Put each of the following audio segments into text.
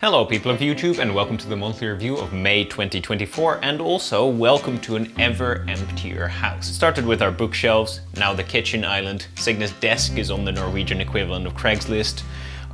Hello people of YouTube and welcome to the monthly review of May 2024 and also welcome to an ever emptier house. Started with our bookshelves, now the kitchen island, Signe's desk is on the Norwegian equivalent of Craigslist,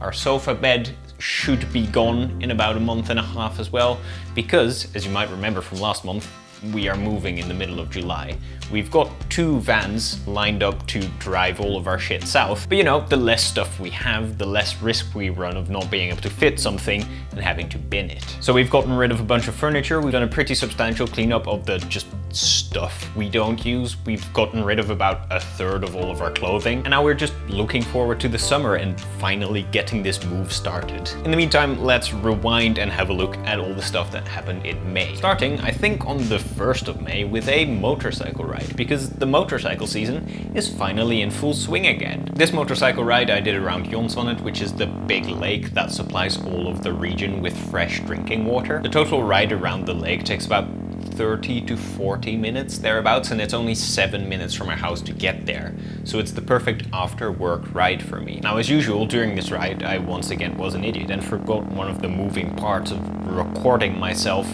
our sofa bed should be gone in about a month and a half as well because, as you might remember from last month, we are moving in the middle of July. We've got 2 vans lined up to drive all of our shit south, but you know, the less stuff we have, the less risk we run of not being able to fit something and having to bin it. So we've gotten rid of a bunch of furniture, we've done a pretty substantial cleanup of the just stuff we don't use, we've gotten rid of about a third of all of our clothing, and now we're just looking forward to the summer and finally getting this move started. In the meantime, let's rewind and have a look at all the stuff that happened in May. Starting, I think, on the 1st of May with a motorcycle ride, because the motorcycle season is finally in full swing again. This motorcycle ride I did around Jonsvannet, which is the big lake that supplies all of the region with fresh drinking water. The total ride around the lake takes about 30 to 40 minutes thereabouts, and it's only 7 minutes from our house to get there. So it's the perfect after work ride for me. Now, as usual, during this ride, I once again was an idiot and forgot one of the moving parts of recording myself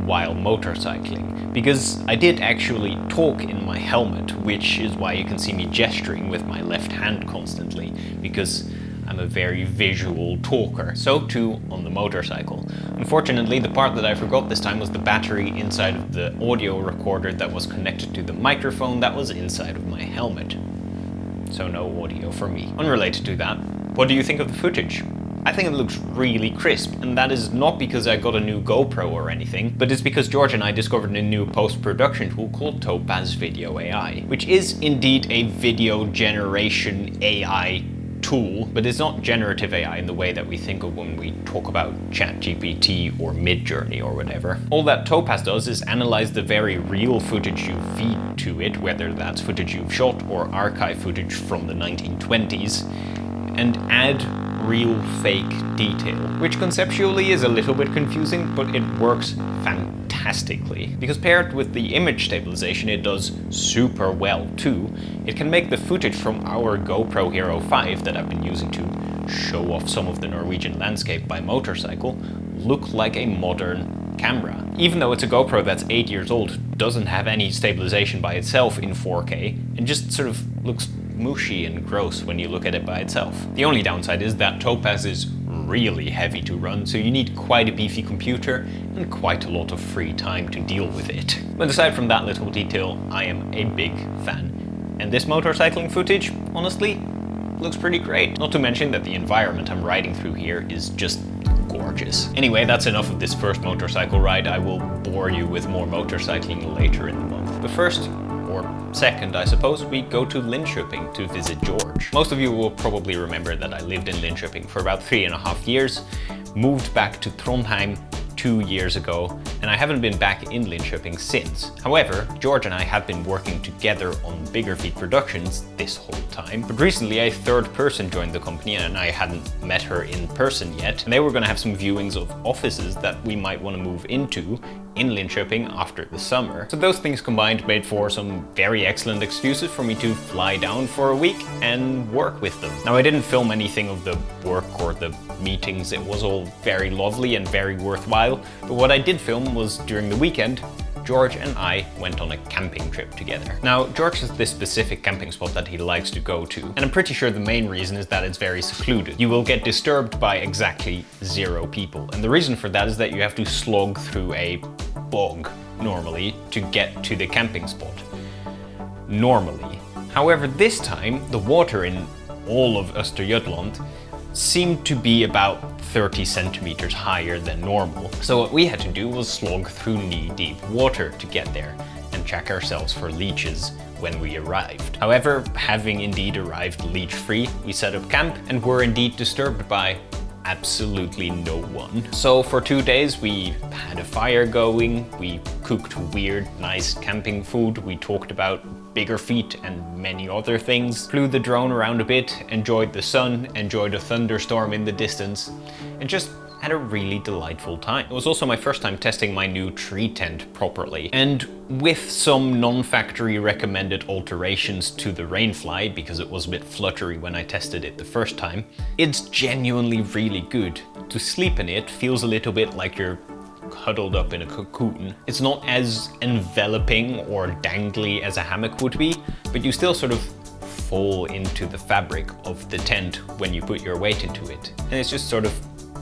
while motorcycling, because I did actually talk in my helmet, which is why you can see me gesturing with my left hand constantly, because I'm a very visual talker. So too on the motorcycle. Unfortunately, the part that I forgot this time was the battery inside of the audio recorder that was connected to the microphone that was inside of my helmet. So no audio for me. Unrelated to that, what do you think of the footage? I think it looks really crisp, and that is not because I got a new GoPro or anything, but it's because George and I discovered a new post-production tool called Topaz Video AI, which is indeed a video generation AI tool, but it's not generative AI in the way that we think of when we talk about ChatGPT or Midjourney or whatever. All that Topaz does is analyze the very real footage you feed to it, whether that's footage you've shot or archive footage from the 1920s, and add real fake detail, which conceptually is a little bit confusing, but it works fantastically. Because paired with the image stabilization it does super well too, it can make the footage from our GoPro Hero 5 that I've been using to show off some of the Norwegian landscape by motorcycle look like a modern camera. Even though it's a GoPro that's 8 years old, doesn't have any stabilization by itself in 4K, and just sort of looks mushy and gross when you look at it by itself. The only downside is that Topaz is really heavy to run, so you need quite a beefy computer and quite a lot of free time to deal with it. But aside from that little detail, I am a big fan. And this motorcycling footage, honestly, looks pretty great. Not to mention that the environment I'm riding through here is just gorgeous. Anyway, that's enough of this first motorcycle ride. I will bore you with more motorcycling later in the month. But first, or second, I suppose, we go to Linköping to visit George. Most of you will probably remember that I lived in Linköping for about 3.5 years, moved back to Trondheim 2 years ago, and I haven't been back in Linköping since. However, George and I have been working together on Bigger Feet Productions this whole time, but recently a third person joined the company and I hadn't met her in person yet, and they were going to have some viewings of offices that we might want to move into in Linköping after the summer. So those things combined made for some very excellent excuses for me to fly down for a week and work with them. Now, I didn't film anything of the work or the meetings, it was all very lovely and very worthwhile, but what I did film was during the weekend, George and I went on a camping trip together. Now, George has this specific camping spot that he likes to go to, and I'm pretty sure the main reason is that it's very secluded. You will get disturbed by exactly 0 people, and the reason for that is that you have to slog through a bog, normally, to get to the camping spot. Normally. However, this time, the water in all of Östergötland seemed to be about 30 centimeters higher than normal. So what we had to do was slog through knee-deep water to get there and check ourselves for leeches when we arrived. However, having indeed arrived leech-free, we set up camp and were indeed disturbed by absolutely no one. So for 2 days we had a fire going, we cooked weird, nice camping food, we talked about Bigger Feet and many other things, flew the drone around a bit, enjoyed the sun, enjoyed a thunderstorm in the distance, and just had a really delightful time. It was also my first time testing my new tree tent properly, and with some non-factory recommended alterations to the Rainfly, because it was a bit fluttery when I tested it the first time, it's genuinely really good. To sleep in it feels a little bit like you're huddled up in a cocoon. It's not as enveloping or dangly as a hammock would be, but you still sort of fall into the fabric of the tent when you put your weight into it. And it's just sort of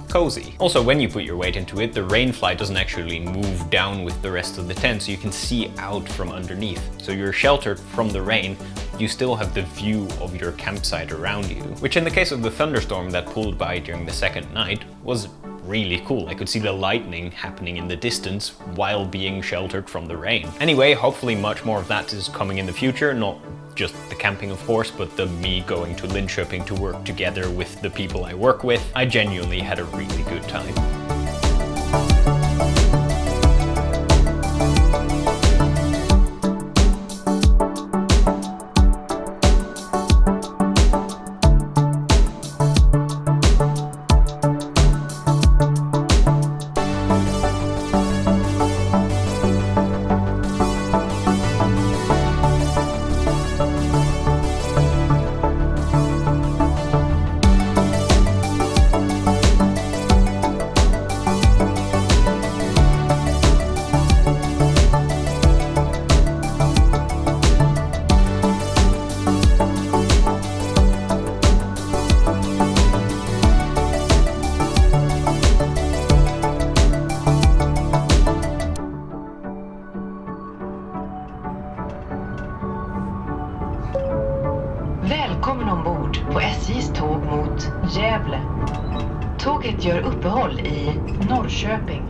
cozy. Also, when you put your weight into it, the Rainfly doesn't actually move down with the rest of the tent, so you can see out from underneath. So you're sheltered from the rain, you still have the view of your campsite around you, which in the case of the thunderstorm that pulled by during the second night was really cool. I could see the lightning happening in the distance while being sheltered from the rain. Anyway, hopefully much more of that is coming in the future, not just the camping of course, but the me going to Linköping to work together with the people I work with. I genuinely had a really good time. Välkommen ombord på SJs tåg mot Gävle. Tåget gör uppehåll i Norrköping,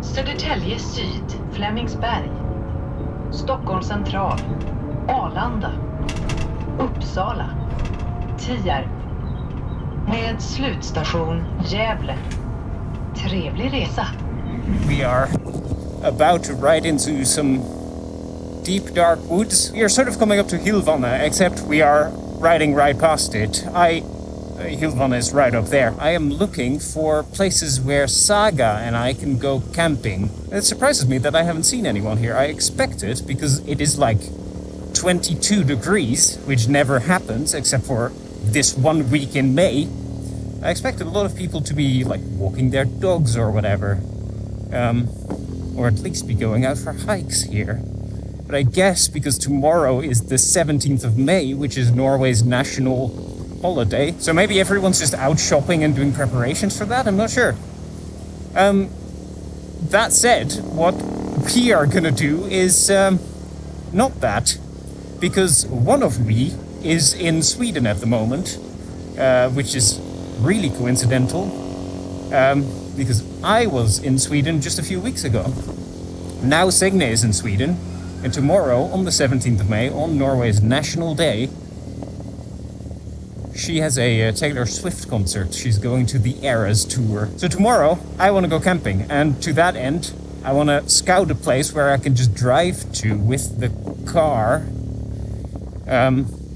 Södertälje Syd, Flemingsberg, Stockholm Central, Arlanda, Uppsala, Tierp med slutstation Gävle. Trevlig resa. We are about to ride into some deep dark woods. We are sort of coming up to Hilvana, except we are riding right past it. Hilvana is right up there. I am looking for places where Saga and I can go camping. It surprises me that I haven't seen anyone here. I expect it because it is like 22 degrees, which never happens except for this 1 week in May. I expected a lot of people to be like walking their dogs or whatever. Or at least be going out for hikes here. But I guess because tomorrow is the 17th of May, which is Norway's national holiday, so maybe everyone's just out shopping and doing preparations for that, I'm not sure. That said, what we are gonna do is not that, because one of we is in Sweden at the moment, which is really coincidental, because I was in Sweden just a few weeks ago. Now Signe is in Sweden, and tomorrow, on the 17th of May, on Norway's National Day, she has a Taylor Swift concert. She's going to the Eras tour. So tomorrow, I want to go camping, and to that end, I want to scout a place where I can just drive to with the car,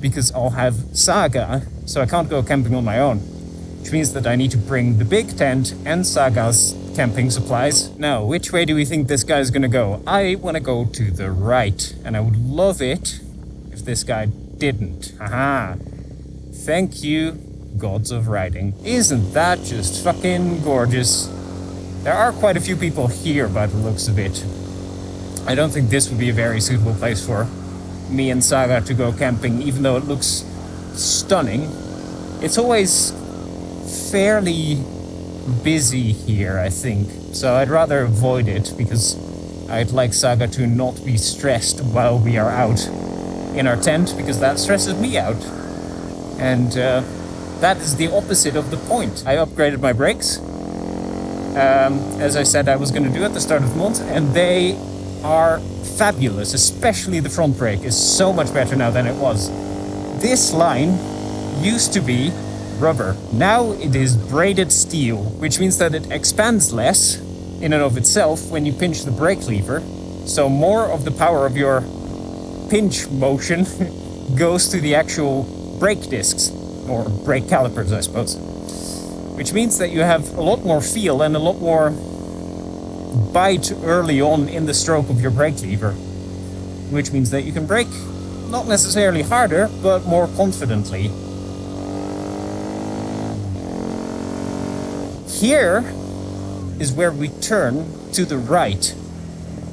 because I'll have Saga, so I can't go camping on my own. Which means that I need to bring the big tent and Saga's camping supplies. Now, which way do we think this guy's gonna go? I want to go to the right, and I would love it if this guy didn't. Haha. Thank you, gods of riding. Isn't that just fucking gorgeous? There are quite a few people here by the looks of it. I don't think this would be a very suitable place for me and Saga to go camping, even though it looks stunning. It's always fairly busy here, I think, so I'd rather avoid it because I'd like Saga to not be stressed while we are out in our tent, because that stresses me out, and that is the opposite of the point. I upgraded my brakes, as I said I was going to do at the start of the month, and they are fabulous, especially the front brake is so much better now than it was. This line used to be rubber. Now it is braided steel, which means that it expands less in and of itself when you pinch the brake lever. So more of the power of your pinch motion goes to the actual brake discs, or brake calipers, I suppose. which means that you have a lot more feel and a lot more bite early on in the stroke of your brake lever, which means that you can brake not necessarily harder, but more confidently. Here is where we turn to the right,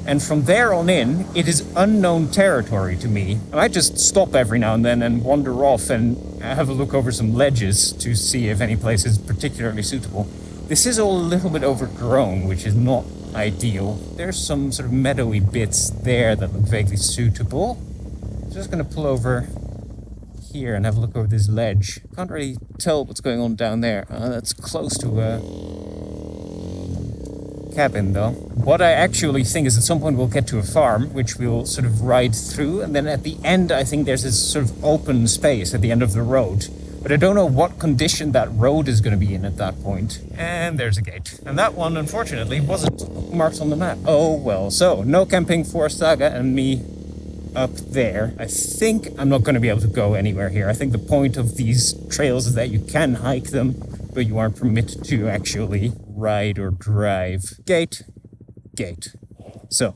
and from there on in, it is unknown territory to me. I might just stop every now and then and wander off and have a look over some ledges to see if any place is particularly suitable. This is all a little bit overgrown, which is not ideal. There's some sort of meadowy bits there that look vaguely suitable. Just gonna pull over here and have a look over this ledge. Can't really tell what's going on down there. That's close to a cabin though. What I actually think is at some point we'll get to a farm, which we'll sort of ride through, and then at the end I think there's this sort of open space at the end of the road. But I don't know what condition that road is going to be in at that point. And there's a gate. And that one, unfortunately, wasn't marked on the map. Oh well. So, no camping for Saga and me up there. I think I'm not going to be able to go anywhere here. I think the point of these trails is that you can hike them, but you aren't permitted to actually ride or drive. Gate. So,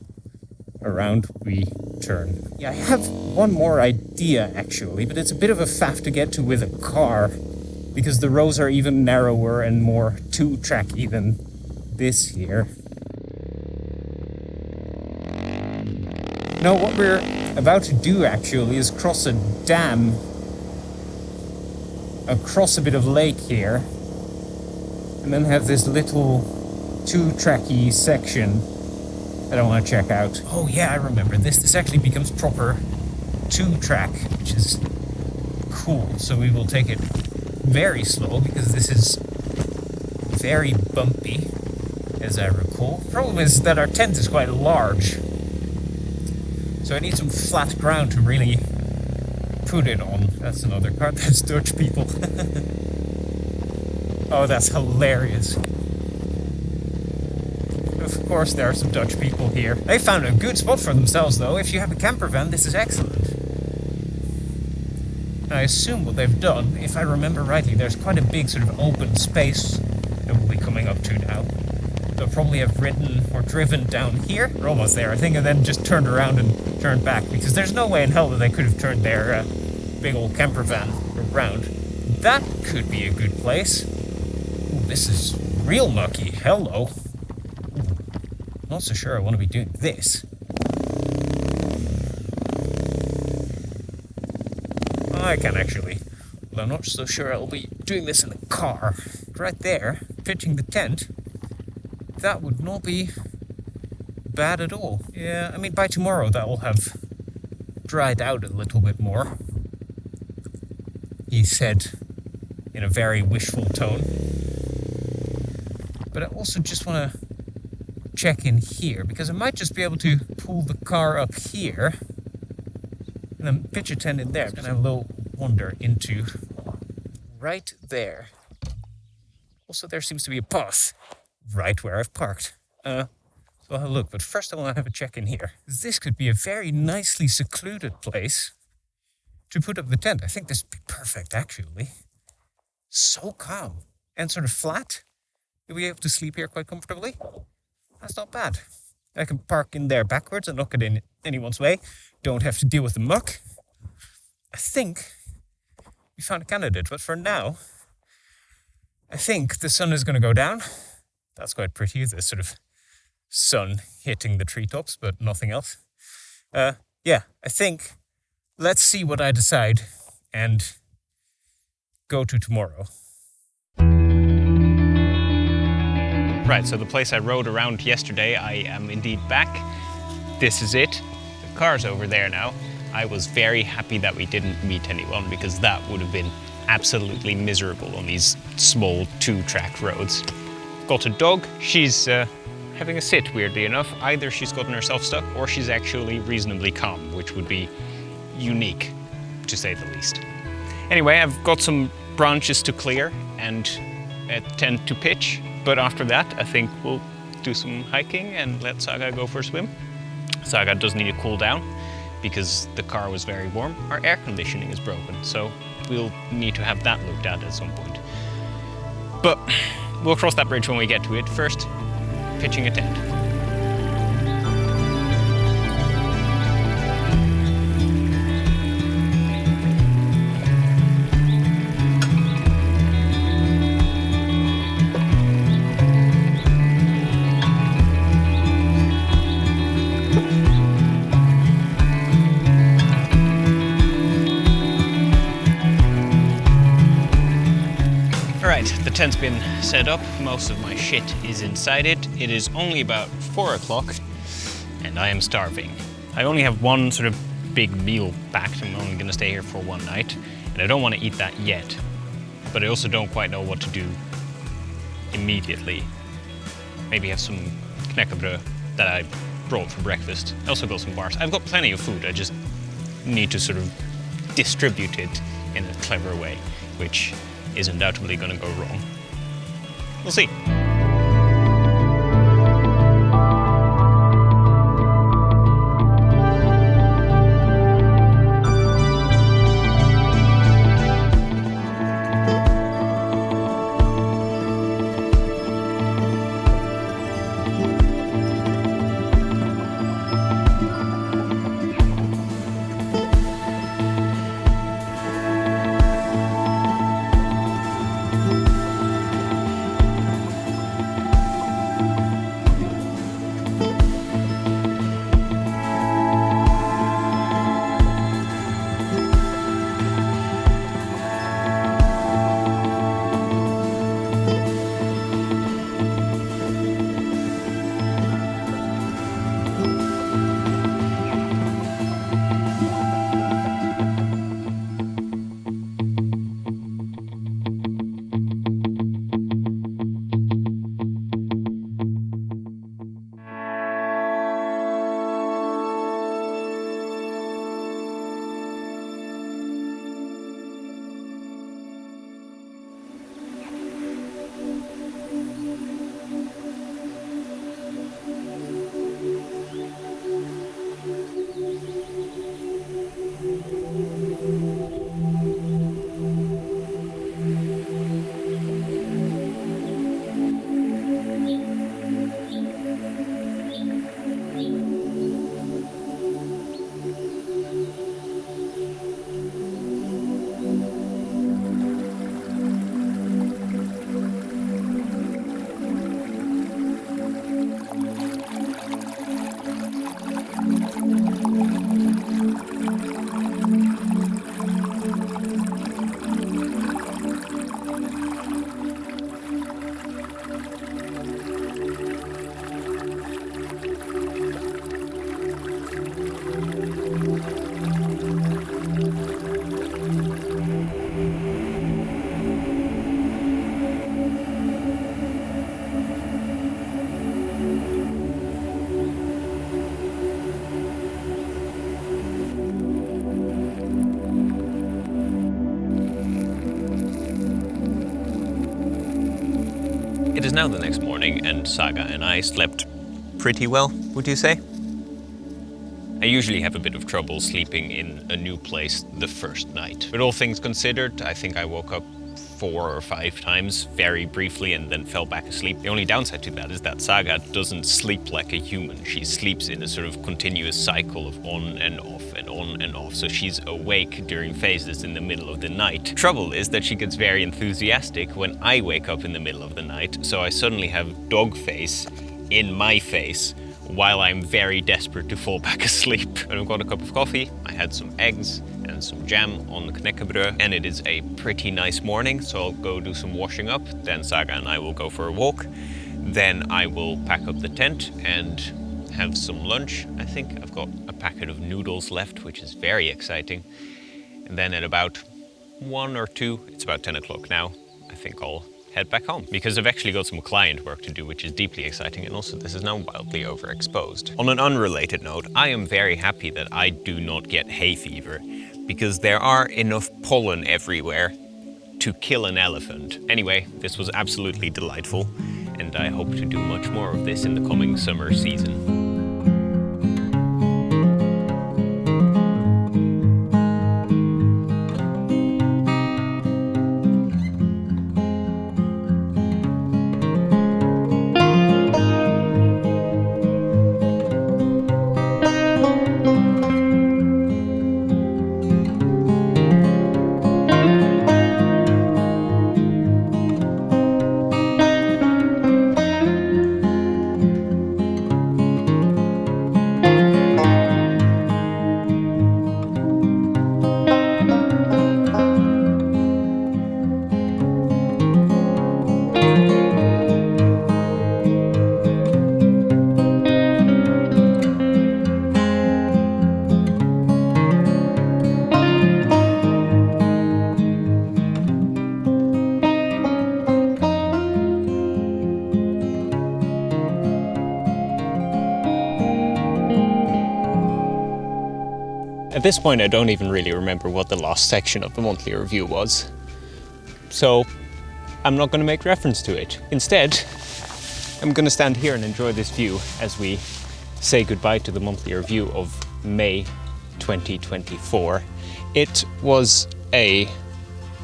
around we turn. Yeah, I have one more idea actually, but it's a bit of a faff to get to with a car, because the roads are even narrower and more two-tracky than this here. No, what we're about to do actually is cross a dam across a bit of lake here, and then have this little two-tracky section that I want to check out. Oh yeah, I remember this. This actually becomes proper two-track, which is cool. So we will take it very slow because this is very bumpy, as I recall. The problem is that our tent is quite large, so I need some flat ground to really put it on. That's another car. That's Dutch people. Oh, that's hilarious. Of course there are some Dutch people here. They found a good spot for themselves though. If you have a camper van, this is excellent. I assume what they've done, if I remember rightly, there's quite a big sort of open space that we'll be coming up to now. They'll probably have ridden or driven down here. We're almost there, I think, and then just turned around and turned back, because there's no way in hell that they could have turned their big old camper van around. That could be a good place. Ooh, this is real mucky. Hello. Not so sure I want to be doing this. I can actually. Well, I'm not so sure I'll be doing this in the car. Right there, pitching the tent, that would not be bad at all. Yeah, I mean, by tomorrow that will have dried out a little bit more, he said in a very wishful tone. But I also just want to check in here, because I might just be able to pull the car up here and then pitch a tent in there, and have a little wander into right there. Also, there seems to be a path right where I've parked. So I'll have a look, but first I want to have a check in here. This could be a very nicely secluded place to put up the tent. I think this would be perfect, actually. So calm and sort of flat. You'll be able to sleep here quite comfortably. That's not bad. I can park in there backwards and not get in anyone's way. Don't have to deal with the muck. I think we found a candidate, but for now, I think the sun is going to go down. That's quite pretty, the sort of sun hitting the treetops, but nothing else. Yeah, I think let's see what I decide and go to tomorrow. Right, so the place I rode around yesterday, I am indeed back. This is it. The car's over there now. I was very happy that we didn't meet anyone, because that would have been absolutely miserable on these small two-track roads. Got a dog. She's having a sit, weirdly enough. Either she's gotten herself stuck or she's actually reasonably calm, which would be unique, to say the least. Anyway, I've got some branches to clear and a tent to pitch. But after that, I think we'll do some hiking and let Saga go for a swim. Saga does need to cool down because the car was very warm. Our air conditioning is broken, so we'll need to have that looked at some point. But we'll cross that bridge when we get to it. First, pitching a tent. Alright, the tent's been set up, most of my shit is inside it. It is only about 4 o'clock and I am starving. I only have one sort of big meal packed. I'm only gonna stay here for one night and I don't want to eat that yet. But I also don't quite know what to do immediately. Maybe have some knäckebröd that I brought for breakfast. I also got some bars. I've got plenty of food, I just need to sort of distribute it in a clever way, which is undoubtedly going to go wrong. We'll see. It is now the next morning and Saga and I slept pretty well, would you say? I usually have a bit of trouble sleeping in a new place the first night. But all things considered, I think I woke up 4 or 5 times very briefly and then fell back asleep. The only downside to that is that Saga doesn't sleep like a human. She sleeps in a sort of continuous cycle of on and off and on and off. So she's awake during phases in the middle of the night. Trouble is that she gets very enthusiastic when I wake up in the middle of the night. So I suddenly have dog face in my face while I'm very desperate to fall back asleep. But I've got a cup of coffee, I had some eggs and some jam on the knäckebröd, and it is a pretty nice morning, so I'll go do some washing up, then Saga and I will go for a walk, then I will pack up the tent and have some lunch. I think I've got a packet of noodles left, which is very exciting. And then at about 1 or 2, it's about 10 o'clock now, I think I'll head back home, because I've actually got some client work to do, which is deeply exciting, and also this is now wildly overexposed. On an unrelated note, I am very happy that I do not get hay fever, because there are enough pollen everywhere to kill an elephant. Anyway, this was absolutely delightful, and I hope to do much more of this in the coming summer season. At this point I don't even really remember what the last section of the monthly review was. So I'm not going to make reference to it. Instead, I'm going to stand here and enjoy this view as we say goodbye to the monthly review of May 2024. It was a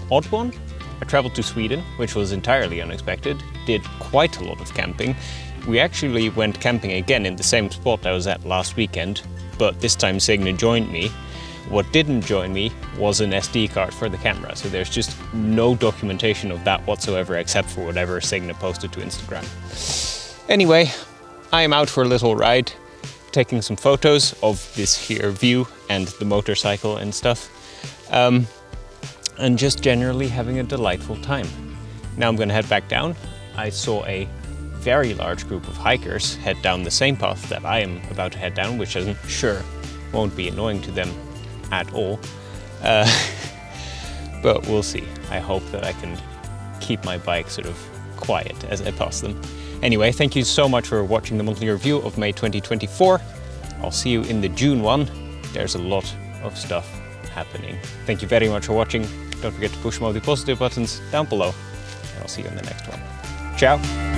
odd one. I traveled to Sweden, which was entirely unexpected, did quite a lot of camping. We actually went camping again in the same spot I was at last weekend, but this time Signe joined me. What didn't join me was an SD card for the camera, so there's just no documentation of that whatsoever except for whatever Signe posted to Instagram. Anyway, I am out for a little ride, taking some photos of this here view and the motorcycle and stuff, and just generally having a delightful time. Now I'm gonna head back down. I saw a very large group of hikers head down the same path that I am about to head down, which I'm sure won't be annoying to them at all. But we'll see. I hope that I can keep my bike sort of quiet as I pass them. Anyway, thank you so much for watching the monthly review of May 2024. I'll see you in the June one. There's a lot of stuff happening. Thank you very much for watching. Don't forget to push all the positive buttons down below, and I'll see you in the next one. Ciao!